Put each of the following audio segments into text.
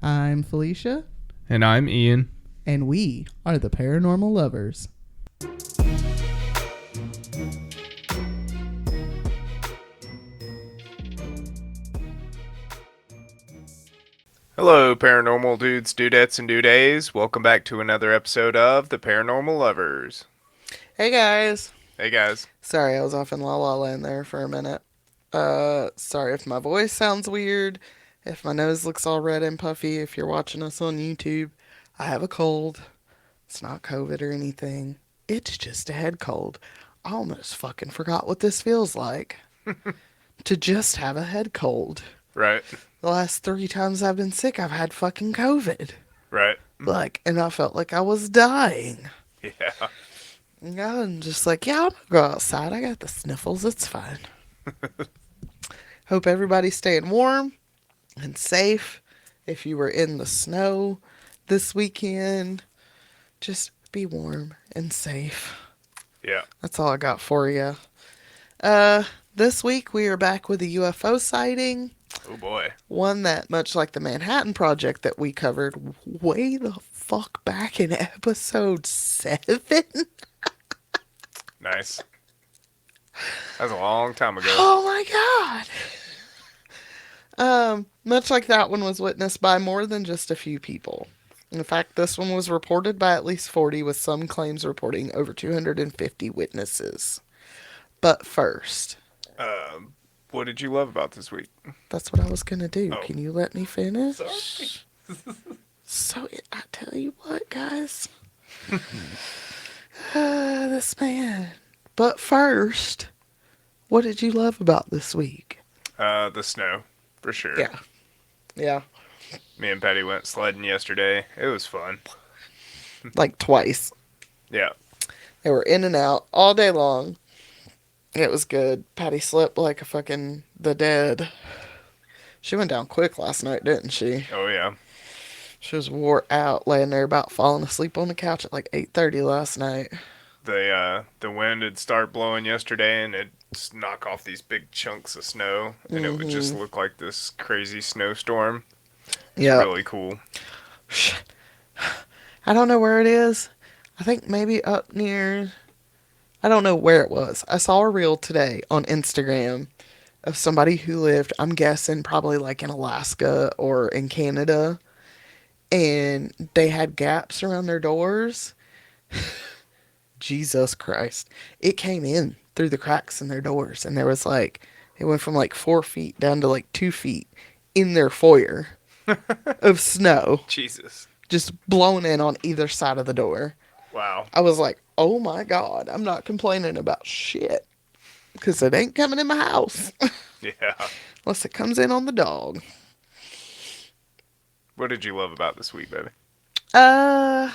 I'm Felicia, And I'm Ian. and we are the Paranormal Lovers. Hello, paranormal dudes, dudettes, and dudays. Welcome back to another episode of The Paranormal Lovers. Hey guys. Hey, guys. Sorry, I was off in La La Land there for a minute. Sorry if my voice sounds weird, if my nose looks all red and puffy, if you're watching us on YouTube. I have a cold. It's not COVID or anything. It's just a head cold. I almost fucking forgot what this feels like. To just have a head cold. Right. The last 3 times I've been sick, I've had fucking COVID. Right. And I felt like I was dying. Yeah. Yeah, I'm just like, yeah, I'm gonna go outside. I got the sniffles. It's fine. Hope everybody's staying warm and safe. If you were in the snow this weekend, just be warm and safe. Yeah. That's all I got for you. This week we are back with a UFO sighting. Oh, boy. One that, much like the Manhattan Project that we covered way the fuck back in episode 7. Nice. That was a long time ago. Oh my god. Much like that one was witnessed by more than just a few people. In fact, this one was reported by at least 40, with some claims reporting over 250 witnesses. But first, What did you love about this week? that's what I was gonna do. Oh. Can you let me finish? Sorry. So, I tell you what, guys. This man. But first, what did you love about this week? The snow, for sure. Yeah. Yeah. Me and Patty went sledding yesterday. It was fun. Like twice. Yeah. They were in and out all day long. It was good. Patty slept like a fucking the dead. She went down quick last night, didn't she? Oh, yeah. She was wore out, laying there about falling asleep on the couch at like 8:30 last night. The wind had started blowing yesterday, and it just knock off these big chunks of snow, and it would just look like this crazy snowstorm. Yeah. Really cool. I don't know where it is. I think maybe up near... I don't know where it was. I saw a reel today on Instagram of somebody who lived, I'm guessing, probably like in Alaska or in Canada. And they had gaps around their doors. Jesus Christ. It came in through the cracks in their doors. And there was like, it went from like 4 feet down to like 2 feet in their foyer of snow. Jesus. Just blowing in on either side of the door. Wow. I was like, oh my God, I'm not complaining about shit. Because it ain't coming in my house. Yeah. Unless it comes in on the dog. What did you love about this week, baby? I'd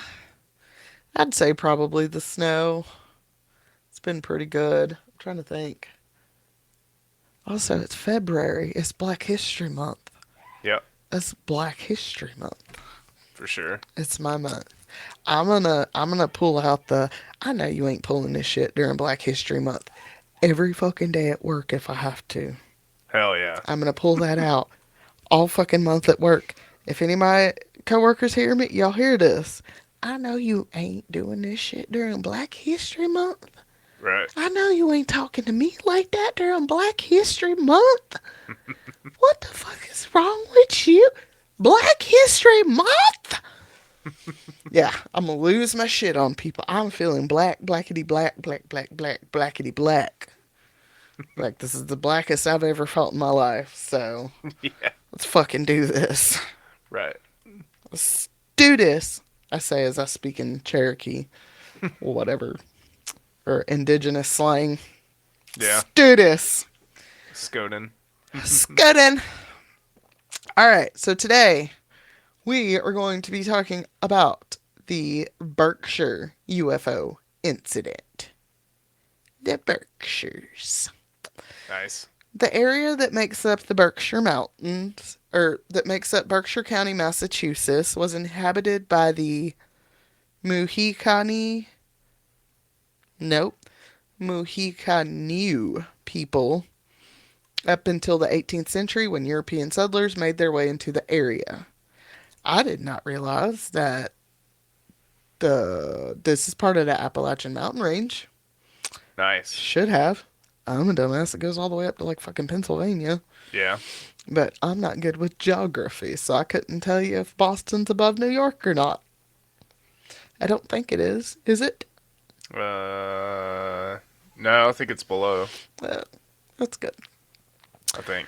say probably the snow. It's been pretty good. I'm trying to think. Also, it's February. It's Black History Month. Yep. It's Black History Month. For sure. It's my month. I'm gonna pull out the, I know you ain't pulling this shit during Black History Month every fucking day at work if I have to. Hell yeah. I'm gonna pull that out all fucking month at work. If any of my coworkers hear me, y'all hear this. I know you ain't doing this shit during Black History Month. Right. I know you ain't talking to me like that during Black History Month. What the fuck is wrong with you? Black History Month? Yeah, I'm gonna lose my shit on people. I'm feeling blackity black, blackity black. Like, this is the blackest I've ever felt in my life, so Yeah. let's fucking do this. Right. Let's do this, I say as I speak in Cherokee, or whatever, or indigenous slang. Yeah. Let's do this. Skoden. Scudding. Alright, so today we are going to be talking about the Berkshire UFO incident. The Berkshires. Nice. The area that makes up the Berkshire Mountains, or that makes up Berkshire County, Massachusetts, was inhabited by the Mohicani people up until the 18th century, when European settlers made their way into the area. I did not realize that this is part of the Appalachian Mountain Range. Nice. Should have. I'm a dumbass. It goes all the way up to like fucking Pennsylvania. Yeah. But I'm not good with geography, so I couldn't tell you if Boston's above New York or not. I don't think it is. Is it? No, I think it's below. That's good. I think.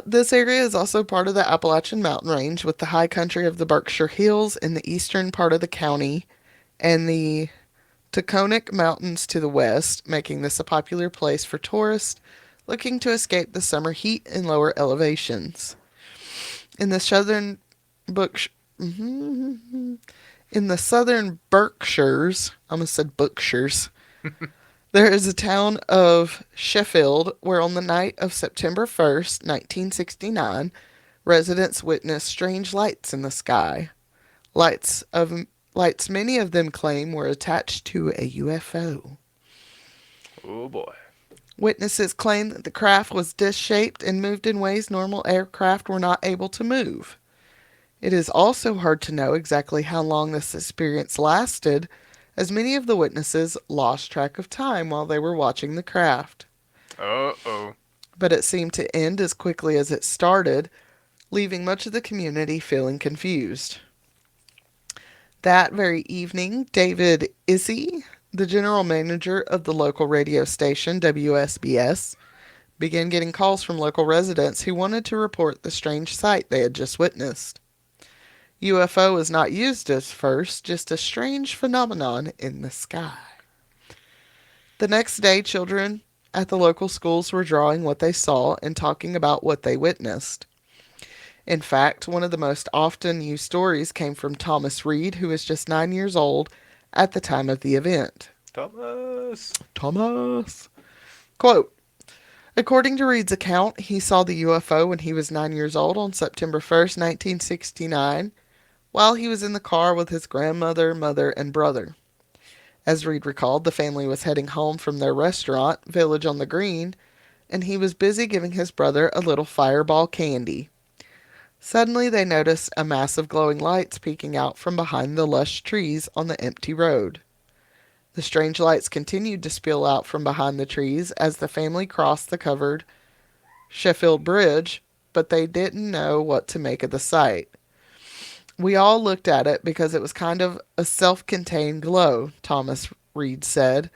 This area is also part of the Appalachian Mountain Range, with the high country of the Berkshire Hills in the eastern part of the county and the Taconic Mountains to the west, making this a popular place for tourists looking to escape the summer heat in lower elevations. In the southern in the southern Berkshires, I almost said Berkshires, there is a town of Sheffield where on the night of September 1st, 1969, residents witnessed strange lights in the sky. Lights, many of them claim were attached to a UFO. Oh boy. Witnesses claim that the craft was disc-shaped and moved in ways normal aircraft were not able to move. It is also hard to know exactly how long this experience lasted, as many of the witnesses lost track of time while they were watching the craft. Uh-oh. But it seemed to end as quickly as it started, leaving much of the community feeling confused. That very evening, David Issy, the general manager of the local radio station, WSBS, began getting calls from local residents who wanted to report the strange sight they had just witnessed. UFO was not used as first, just a strange phenomenon in the sky. The next day, children at the local schools were drawing what they saw and talking about what they witnessed. In fact, one of the most often used stories came from Thomas Reed, who was just 9 years old at the time of the event. Thomas. Quote, according to Reed's account, he saw the UFO when he was 9 years old on September 1st, 1969, while he was in the car with his grandmother, mother, and brother. As Reed recalled, the family was heading home from their restaurant, Village on the Green, and he was busy giving his brother a little fireball candy. Suddenly, they noticed a mass of glowing lights peeking out from behind the lush trees on the empty road. The strange lights continued to spill out from behind the trees as the family crossed the covered Sheffield Bridge, but they didn't know what to make of the sight. We all looked at it because it was kind of a self-contained glow, Thomas Reed said.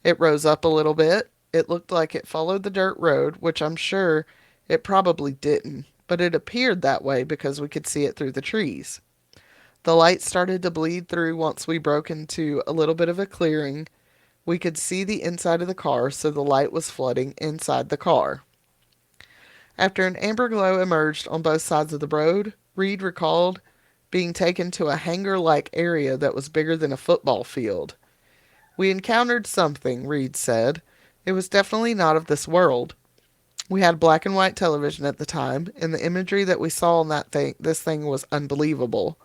It rose up a little bit. It looked like it followed the dirt road, which I'm sure it probably didn't, but it appeared that way because we could see it through the trees. The light started to bleed through once we broke into a little bit of a clearing. We could see the inside of the car, so the light was flooding inside the car. After an amber glow emerged on both sides of the road, Reed recalled being taken to a hangar-like area that was bigger than a football field. We encountered something, Reed said. It was definitely not of this world. We had black and white television at the time, and the imagery that we saw on this thing was unbelievable.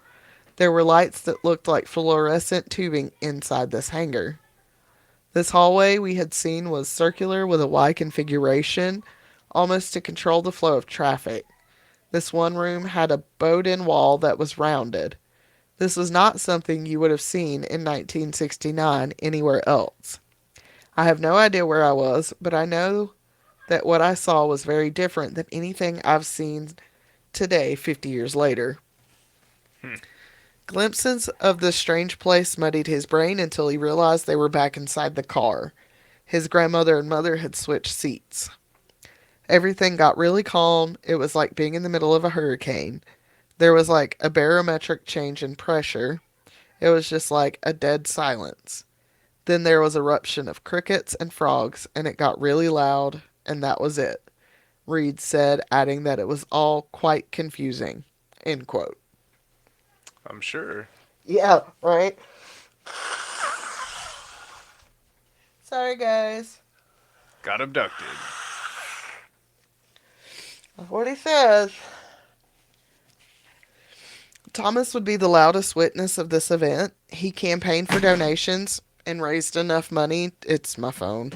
There were lights that looked like fluorescent tubing inside this hangar. This hallway we had seen was circular with a Y configuration, almost to control the flow of traffic. This one room had a bowed-in wall that was rounded. This was not something you would have seen in 1969 anywhere else. I have no idea where I was, but I know that what I saw was very different than anything I've seen today 50 years later. Glimpses of this strange place muddied his brain until he realized they were back inside the car. His grandmother and mother had switched seats. Everything got really calm. It was like being in the middle of a hurricane. There was like a barometric change in pressure. It was just like a dead silence. Then there was an eruption of crickets and frogs, and it got really loud, and that was it, Reed said, adding that it was all quite confusing. End quote. I'm sure. Yeah, right? Sorry, guys. Got abducted. That's what he says. Thomas would be the loudest witness of this event. He campaigned for donations and raised enough money, it's my phone,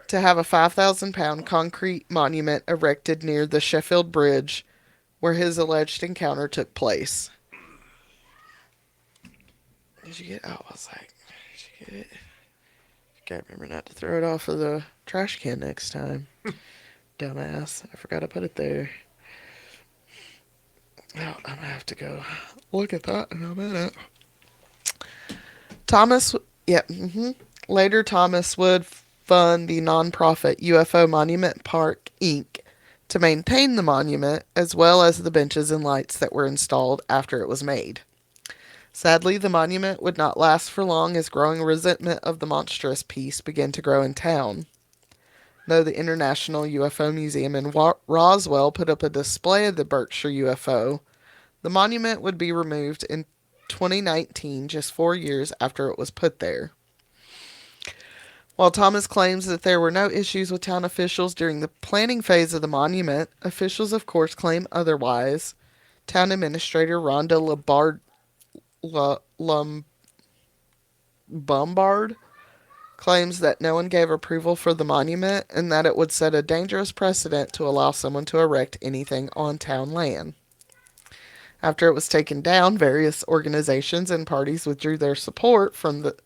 to have a 5,000-pound concrete monument erected near the Sheffield Bridge where his alleged encounter took place. Did you get? Oh, I was like, did you get it? Gotta remember not to throw it off of the trash can next time. Dumbass. I forgot to put it there. Oh, I'm gonna have to go look at that in a minute. Thomas, yeah, Later, Thomas would fund the nonprofit UFO Monument Park, Inc. to maintain the monument, as well as the benches and lights that were installed after it was made. Sadly, the monument would not last for long as growing resentment of the monstrous piece began to grow in town. Though the International UFO Museum in Roswell put up a display of the Berkshire UFO, the monument would be removed in 2019, just 4 years after it was put there. While Thomas claims that there were no issues with town officials during the planning phase of the monument, officials of course claim otherwise. Town Administrator Rhonda Bombard claims that no one gave approval for the monument and that it would set a dangerous precedent to allow someone to erect anything on town land. After it was taken down, various organizations and parties withdrew their support from the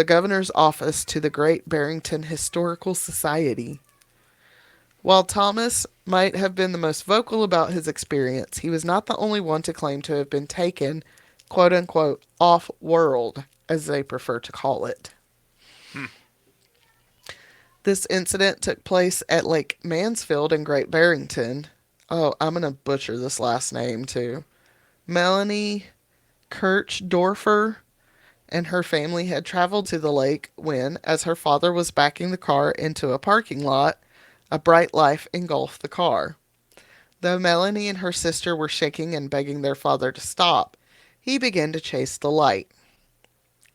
governor's office to the Great Barrington Historical Society. While Thomas might have been the most vocal about his experience, he was not the only one to claim to have been taken, quote-unquote, off-world, as they prefer to call it. This incident took place at Lake Mansfield in Great Barrington. Oh, I'm going to butcher this last name, too. Melanie Kirchdorfer and her family had traveled to the lake when, as her father was backing the car into a parking lot, a bright light engulfed the car. Though Melanie and her sister were shaking and begging their father to stop, he began to chase the light.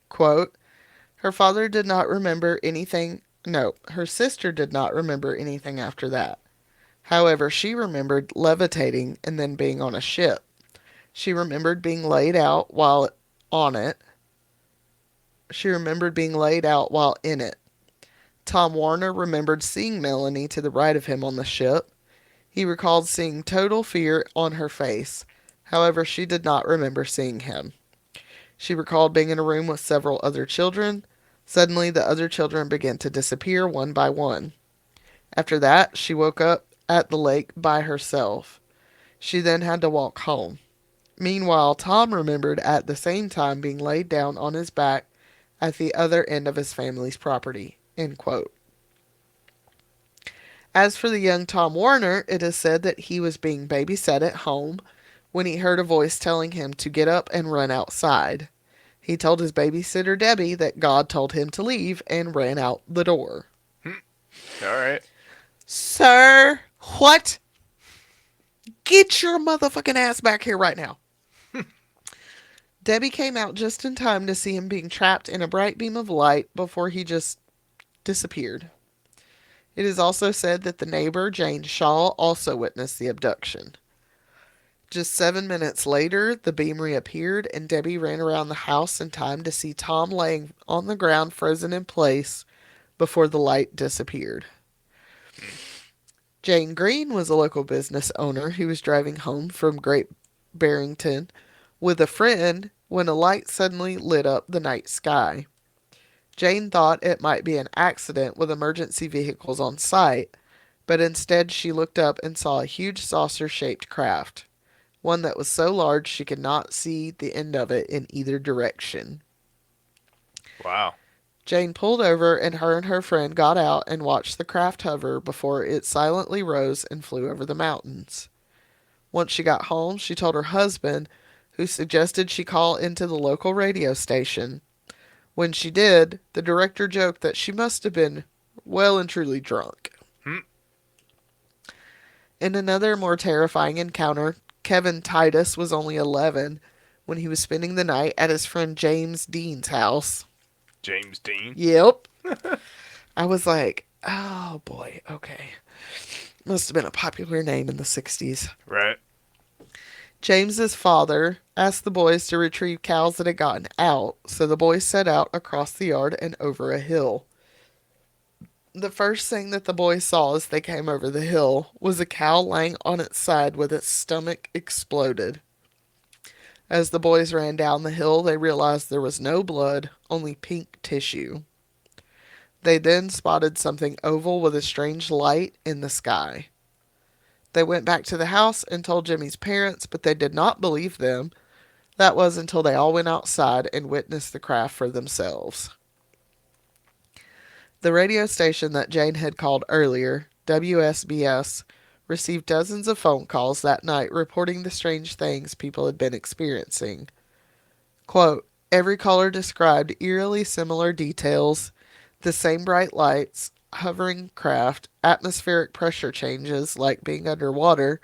Quote, her father did not remember anything. No, her sister did not remember anything after that. However, she remembered levitating and then being on a ship. She remembered being laid out while on it. She remembered being laid out while in it. Tom Warner remembered seeing Melanie to the right of him on the ship. He recalled seeing total fear on her face. However, she did not remember seeing him. She recalled being in a room with several other children. Suddenly, the other children began to disappear one by one. After that, she woke up at the lake by herself. She then had to walk home. Meanwhile, Tom remembered at the same time being laid down on his back at the other end of his family's property. End quote. As for the young Tom Warner, it is said that he was being babysat at home when he heard a voice telling him to get up and run outside. He told his babysitter Debbie that God told him to leave and ran out the door. All right. Sir, what? Get your motherfucking ass back here right now. Debbie came out just in time to see him being trapped in a bright beam of light before he just disappeared. It is also said that the neighbor, Jane Shaw, also witnessed the abduction. Just 7 minutes later, the beam reappeared, and Debbie ran around the house in time to see Tom laying on the ground frozen in place before the light disappeared. Jane Green was a local business owner who was driving home from Great Barrington with a friend when a light suddenly lit up the night sky. Jane thought it might be an accident with emergency vehicles on site, but instead she looked up and saw a huge saucer-shaped craft, one that was so large she could not see the end of it in either direction. Wow. Jane pulled over, and her friend got out and watched the craft hover before it silently rose and flew over the mountains. Once she got home, she told her husband, who suggested she call into the local radio station. When she did, the director joked that she must have been well and truly drunk. In another more terrifying encounter, Kevin Titus was only 11 when he was spending the night at his friend James Dean's house. James Dean? Yep. I was like, oh boy, okay. Must have been a popular name in the 60s. Right. James's father asked the boys to retrieve cows that had gotten out, so the boys set out across the yard and over a hill. The first thing that the boys saw as they came over the hill was a cow lying on its side with its stomach exploded. As the boys ran down the hill, they realized there was no blood, only pink tissue. They then spotted something oval with a strange light in the sky. They went back to the house and told Jimmy's parents, but they did not believe them. That was until they all went outside and witnessed the craft for themselves. The radio station that Jane had called earlier, WSBS, received dozens of phone calls that night reporting the strange things people had been experiencing. Quote, every caller described eerily similar details, the same bright lights, hovering craft, atmospheric pressure changes like being underwater,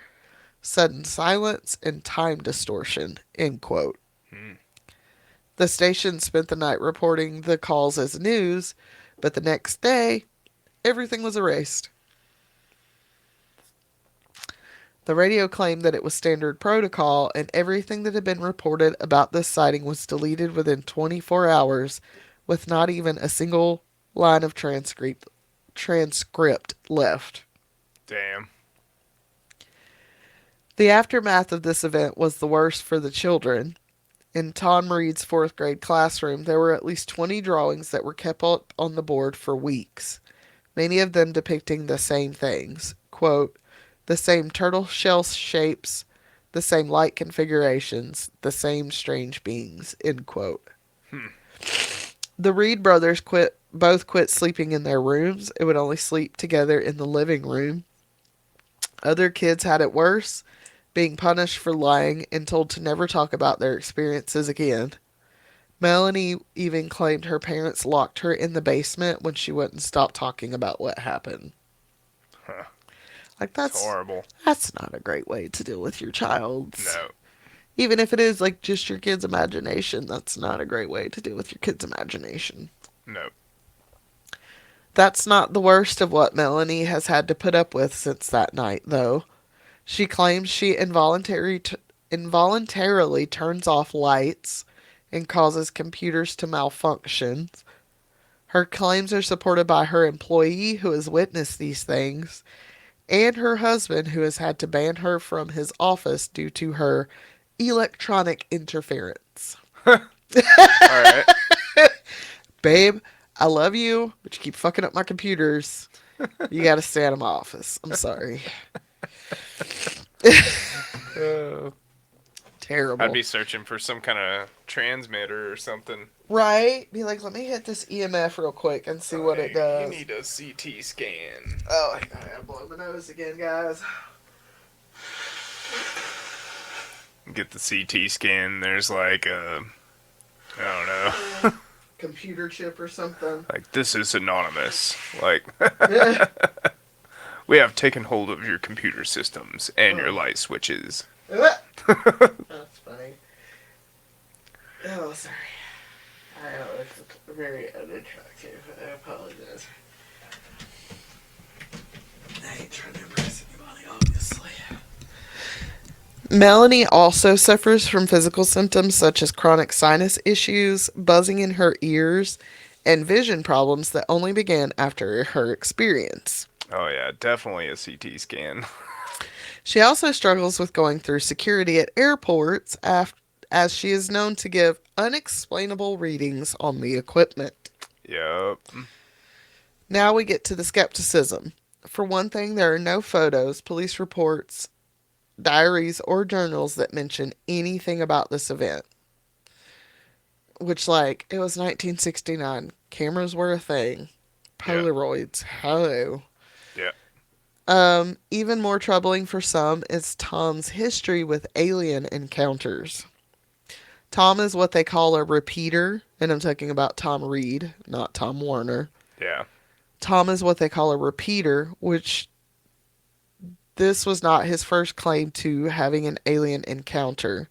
sudden silence, and time distortion, end quote. The station spent the night reporting the calls as news, but the next day, everything was erased. The radio claimed that it was standard protocol, and everything that had been reported about this sighting was deleted within 24 hours, with not even a single line of transcript left. Damn. The aftermath of this event was the worst for the children. In Tom Reed's 4th grade classroom, there were at least 20 drawings that were kept up on the board for weeks, many of them depicting the same things. Quote, the same turtle shell shapes, the same light configurations, the same strange beings, end quote. The Reed brothers both quit sleeping in their rooms and would only sleep together in the living room. Other kids had it worse, being punished for lying and told to never talk about their experiences again. Melanie even claimed her parents locked her in the basement when she wouldn't stop talking about what happened. Huh. Like, that's horrible. That's not a great way to deal with your child's. No. Even if it is, like, just your kid's imagination, that's not a great way to deal with your kid's imagination. No. That's not the worst of what Melanie has had to put up with since that night, though. She claims she involuntarily turns off lights and causes computers to malfunction. Her claims are supported by her employee who has witnessed these things and her husband who has had to ban her from his office due to her electronic interference. All right. Babe, I love you, but you keep fucking up my computers. You gotta stay out of my office. I'm sorry. Terrible. I'd be searching for some kind of transmitter or something. Right? Be like, let me hit this EMF real quick and see what it does. You need a CT scan. Oh, I gotta blow my nose again, guys. Get the CT scan. There's like a, I don't know. Computer chip or something. Like, this is anonymous. Like, we have taken hold of your computer systems and your light switches. That's funny. Oh, sorry. I know it's very unattractive. I apologize. I ain't trying to impress anybody, obviously. Melanie also suffers from physical symptoms such as chronic sinus issues, buzzing in her ears, and vision problems that only began after her experience. Oh, yeah, definitely a CT scan. She also struggles with going through security at airports as she is known to give unexplainable readings on the equipment. Yep. Now we get to the skepticism. For one thing, there are no photos, police reports, diaries, or journals that mention anything about this event. Which, like, it was 1969. Cameras were a thing. Polaroids. Hello. Yeah. Even more troubling for some is Tom's history with alien encounters. Tom is what they call a repeater, and I'm talking about Tom Reed, not Tom Warner. Yeah. Tom is what they call a repeater, which this was not his first claim to having an alien encounter.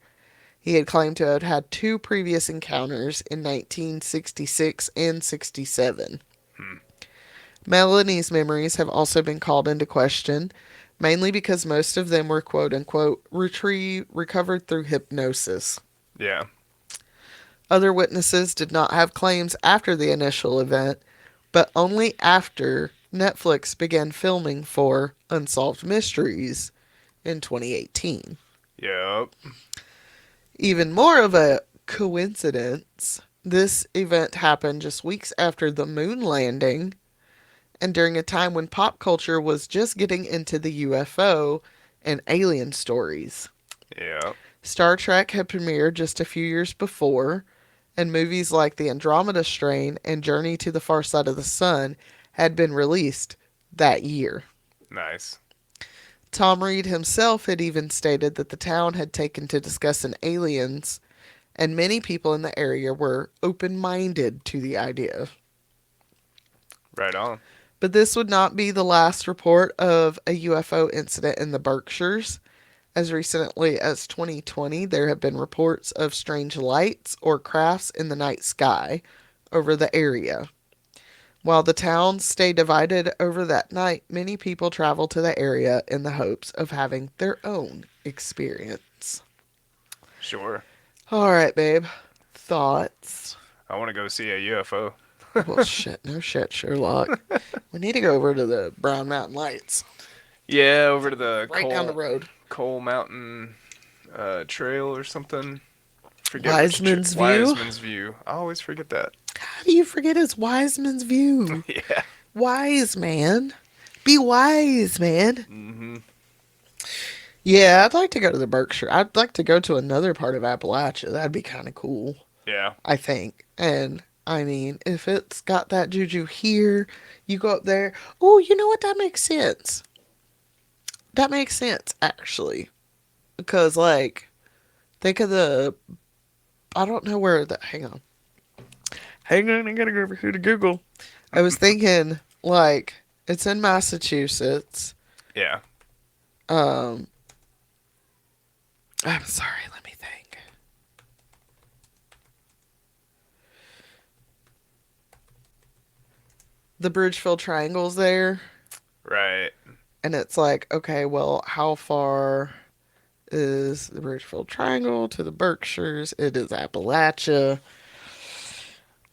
He had claimed to have had 2 previous encounters in 1966 and 67. Melanie's memories have also been called into question, mainly because most of them were quote-unquote recovered through hypnosis. Yeah. Other witnesses did not have claims after the initial event, but only after Netflix began filming for Unsolved Mysteries in 2018. Yep. Even more of a coincidence, this event happened just weeks after the moon landing and during a time when pop culture was just getting into the UFO and alien stories. Yeah. Star Trek had premiered just a few years before, and movies like The Andromeda Strain and Journey to the Far Side of the Sun had been released that year. Nice. Tom Reed himself had even stated that the town had taken to discussing aliens, and many people in the area were open-minded to the idea. Right on. But this would not be the last report of a UFO incident in the Berkshires. As recently as 2020, there have been reports of strange lights or crafts in the night sky over the area. While the towns stay divided over that night, many people travel to the area in the hopes of having their own experience. Sure. All right, babe. Thoughts? I want to go see a UFO. Well, shit. No shit, Sherlock. We need to go over to the Brown Mountain Lights. Yeah, over to the Right down the road. Coal Mountain Trail or something. Wiseman's View? Wiseman's View. I always forget that. How do you forget it's Wiseman's View? Yeah. Wise, man. Be wise, man. Mm-hmm. Yeah, I'd like to go to the Berkshire. I'd like to go to another part of Appalachia. That'd be kind of cool, Yeah. I think. And, I mean, if it's got that juju here, you go up there. Oh, you know what? That makes sense. That makes sense, actually. Because, like, think of the... I don't know where the... Hang on, I gotta go over here to Google. I was thinking, like, it's in Massachusetts. Yeah. I'm sorry, let me think. The Bridgeville Triangle's there. Right. And it's like, okay, well, how far is the Bridgeville Triangle to the Berkshires? It is Appalachia.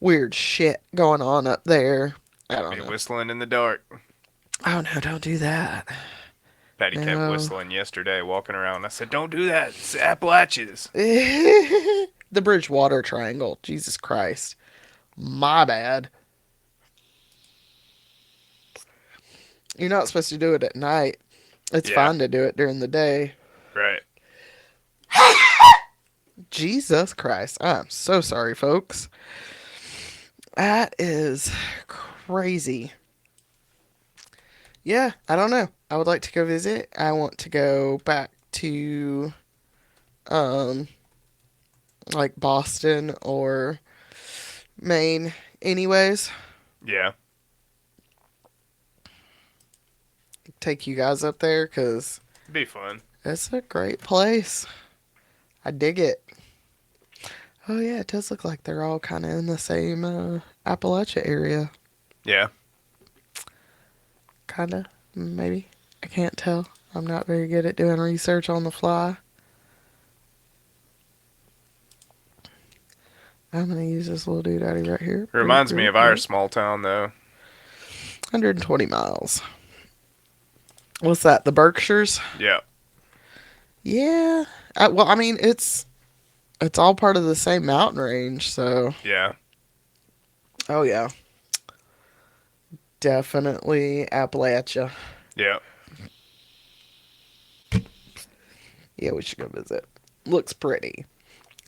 Weird shit going on up there. I don't know. Whistling in the dark. Oh, no, don't do that. Patty kept No. whistling yesterday, walking around. I said, "Don't do that. It's Appalachians." The Bridgewater Triangle. Jesus Christ. My bad. You're not supposed to do it at night. It's Yeah. fine to do it during the day. Right. Jesus Christ. I'm so sorry, folks. That is crazy. Yeah, I don't know. I would like to go visit. I want to go back to, like Boston or Maine anyways. Yeah. Take you guys up there because It'd be fun. it's a great place. I dig it. Oh, yeah, it does look like they're all kind of in the same Appalachia area. Yeah. Kind of, maybe. I can't tell. I'm not very good at doing research on the fly. I'm going to use this little doodaddy right here. It reminds me of our small town, though. 120 miles. What's that, the Berkshires? Yeah. Yeah. Well, I mean, it's all part of the same mountain range, so... Yeah. Oh, yeah. Definitely Appalachia. Yeah. Yeah, we should go visit. Looks pretty.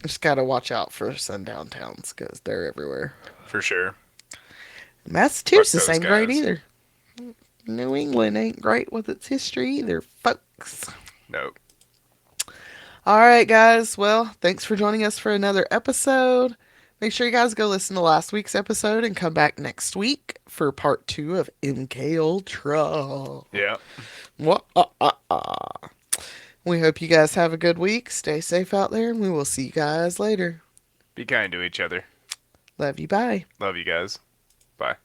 Just gotta watch out for sundown towns, because they're everywhere. For sure. Massachusetts Fuck those ain't great guys. either. New England ain't great with its history either, folks. Nope. All right, guys. Well, thanks for joining us for another episode. Make sure you guys go listen to last week's episode and come back next week for part 2 of MK Ultra. Yeah. We hope you guys have a good week. Stay safe out there, and we will see you guys later. Be kind to each other. Love you. Bye. Love you guys. Bye.